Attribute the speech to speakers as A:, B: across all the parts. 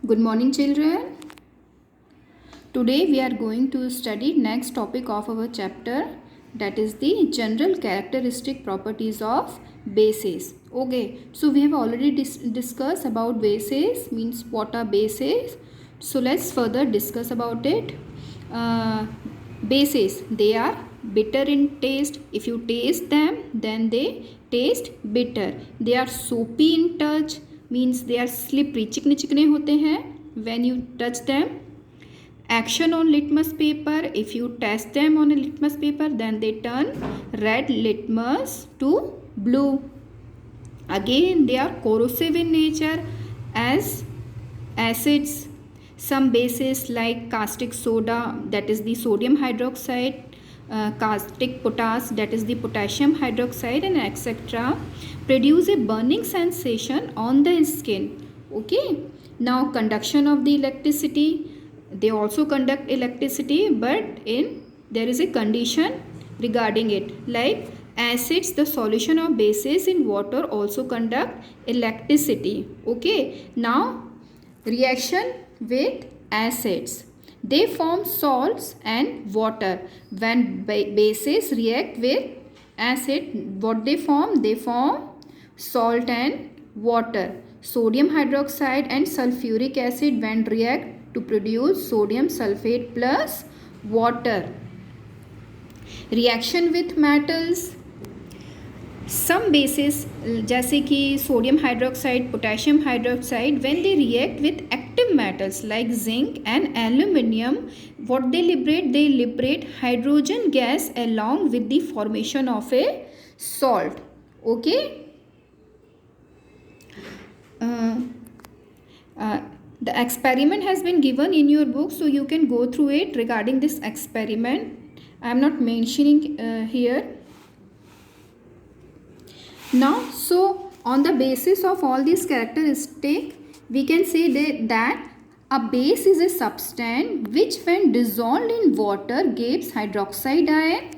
A: Good morning, children. Today we are going to study next topic of our chapter, that is the general characteristic properties of bases. Okay, so we have already discussed about bases, means what are bases. So let's further discuss about it. Bases, they are bitter in taste. If you taste them, then they taste bitter. They are soapy in touch, means they are slippery, चिकने चिकने होते हैं when you touch them. Action on litmus paper, if you test them on a litmus paper, then they turn red litmus to blue. Again, they are corrosive in nature as acids. Some bases like caustic soda, that is the sodium hydroxide, caustic potash, that is the potassium hydroxide, and etc., produce a burning sensation on the skin. Okay, now conduction of the electricity, they also conduct electricity, but there is a condition regarding it, like acids, the solution of bases in water also conduct electricity. Okay, now reaction with acids, they form salts and water. When bases react with acid, what they form salt and water. Sodium hydroxide and sulfuric acid when react to produce sodium sulfate plus water. Reaction with metals, some bases जैसे कि sodium hydroxide, potassium hydroxide, when they react with active metals like zinc and aluminium, what they liberate hydrogen gas along with the formation of a salt. Okay, the experiment has been given in your book, so you can go through it regarding this experiment. I am not mentioning here. Now, so on the basis of all these characteristics, we can say that a base is a substance which when dissolved in water gives hydroxide ion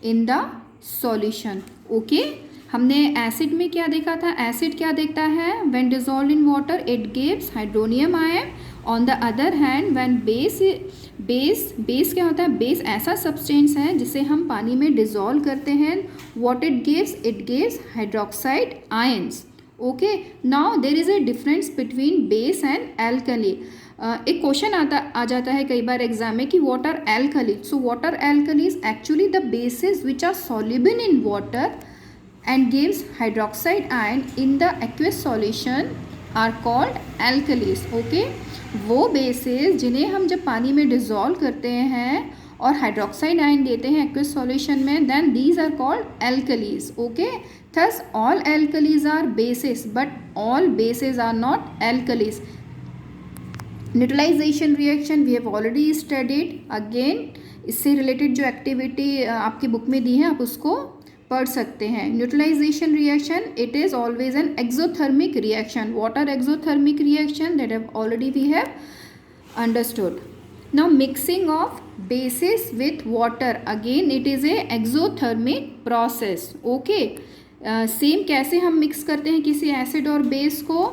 A: in the solution. Okay, हमने acid में क्या देखा था, acid क्या देखता है, when dissolved in water it gives hydronium ion. On the other hand, when base क्या होता है, बेस ऐसा सब्सटेंस है जिसे हम पानी में डिजोल्व करते हैं, what it gives hydroxide ions. Okay, now there is a difference between base and alkali. एक क्वेश्चन आ जाता है कई बार एग्जाम में कि what are alkalis. So what are alkalis? Actually the bases which are soluble in water and gives hydroxide ion in the aqueous solution are called alkalis. Okay, वो bases जिन्हें हम जब पानी में डिज़ोल्व करते हैं और हाइड्रोक्साइड आयन देते हैं एक्वस सॉल्यूशन में, then these are called alkalis. Okay, thus all alkalis are bases but all bases are not alkalis. Neutralisation reaction we have already studied. Again इससे रिलेटेड जो एक्टिविटी आपकी book में दी है आप उसको पढ़ सकते हैं. Neutralisation reaction, it is always an exothermic reaction. What are exothermic reaction, that have already we have understood. Now mixing of bases with water, again it is A exothermic process. Okay, same कैसे हम mix करते हैं किसी acid और base को,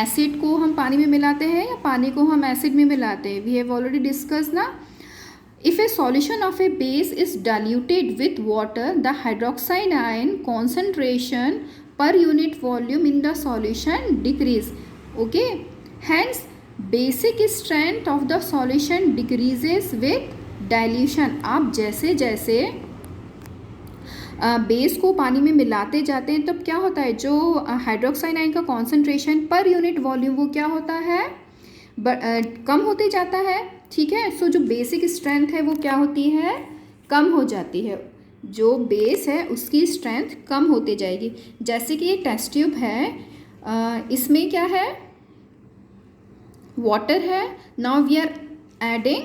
A: acid को हम पानी में मिलाते हैं या पानी को हम एसिड में मिलाते हैं, वी हैव ऑलरेडी डिस्कस ना. If a solution of a base is diluted with water, the hydroxide ion concentration per unit volume in the solution decrease. Okay, hence basic strength of the solution decreases with dilution. आप जैसे जैसे base को पानी में मिलाते जाते हैं तब क्या होता है, जो हाइड्रोक्साइड आयन का कॉन्सेंट्रेशन पर यूनिट वॉल्यूम वो क्या होता है, कम होते जाता है. ठीक है, सो जो बेसिक स्ट्रेंथ है वो क्या होती है, कम हो जाती है. जो बेस है उसकी स्ट्रेंथ कम होती जाएगी. जैसे कि ये टेस्ट ट्यूब है, इसमें क्या है, वाटर है. Now we are adding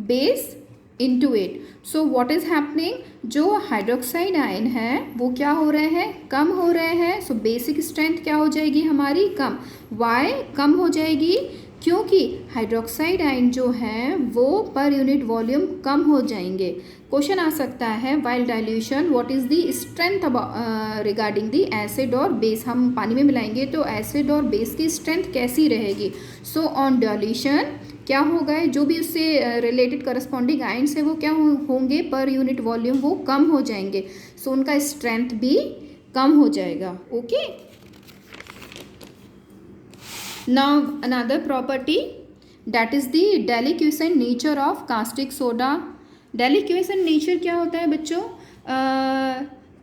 A: base into it. So what is happening, जो हाइड्रोक्साइड आयन है वो क्या हो रहे हैं, कम हो रहे हैं. सो बेसिक स्ट्रेंथ क्या हो जाएगी हमारी, कम. वाई कम हो जाएगी, क्योंकि हाइड्रोक्साइड आयन जो है वो पर यूनिट वॉल्यूम कम हो जाएंगे। क्वेश्चन आ सकता है while dilution what is the strength regarding the acid और बेस। हम पानी में मिलाएंगे तो एसिड और बेस की स्ट्रेंथ कैसी रहेगी। सो ऑन डाइल्यूशन क्या होगा, जो भी उससे रिलेटेड करस्पॉन्डिंग आयन्स है वो क्या होंगे, पर यूनिट वॉल्यूम वो कम हो जाएंगे। सो उनका स्ट्रेंथ भी कम हो जाएगा। Okay, now another property that is the deliquescent nature of caustic soda. Deliquescent nature क्या होता है बच्चों,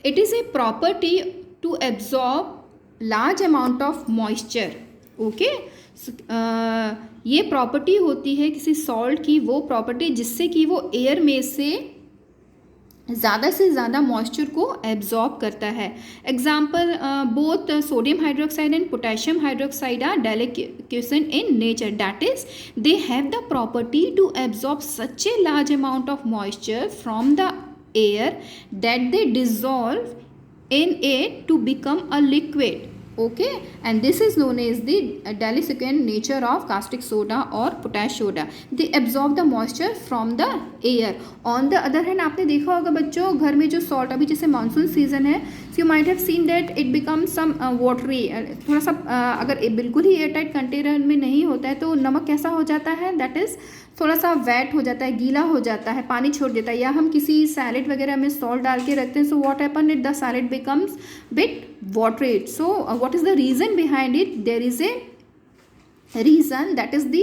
A: it is a property to absorb large amount of moisture. Okay, ये प्रॉपर्टी होती है किसी सॉल्ट की, वो प्रॉपर्टी जिससे कि वो एयर में से ज़्यादा मॉइस्चर को एब्जॉर्ब करता है। Example, both sodium hydroxide and potassium hydroxide are deliquescent in nature, that is they have the property to absorb such a large amount of moisture from the air that they dissolve in it to become a liquid. Okay, and this is known as the desiccant nature of caustic soda or potash soda. They absorb the moisture from the air. On the other hand, आपने देखा होगा बच्चों घर में जो salt, अभी जैसे monsoon season है, so you might have seen that it becomes some watery, थोड़ा सा अगर बिल्कुल ही एयर टाइट कंटेनर में नहीं होता है तो नमक कैसा हो जाता है, दैट इज़ थोड़ा सा वेट हो जाता है, गीला हो जाता है, पानी छोड़ देता है। या हम किसी सैलेड वगैरह में सॉल्ट डाल के रखते हैं, so what happen, it the salad becomes bit watery. So what is the reason behind it? There is a reason, that is the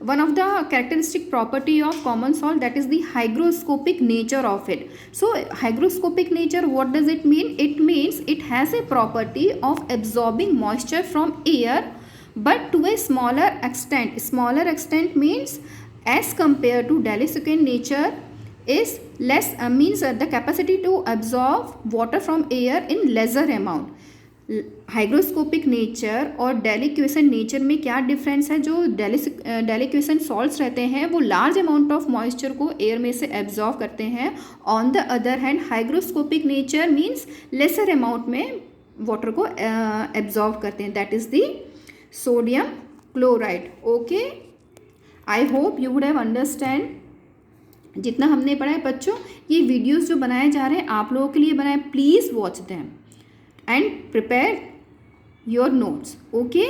A: one of the characteristic property of common salt, that is the hygroscopic nature of it. So hygroscopic nature, what does it mean? It means it has a property of absorbing moisture from air but to a smaller extent. Smaller extent means as compared to desiccant nature is less, means the capacity to absorb water from air in lesser amount. Hygroscopic nature और deliquescent nature में क्या difference है, जो deliquescent salts रहते हैं वो large amount of moisture को air में से एब्जॉर्ब करते हैं। On the other hand hygroscopic nature means lesser amount में वाटर को एब्जॉर्ब करते हैं, that is the sodium chloride. Okay, I hope you would have understand जितना हमने पढ़ा है बच्चों। ये वीडियोस जो बनाए जा रहे हैं आप लोगों के लिए बनाए, please watch them and prepare your notes. Okay.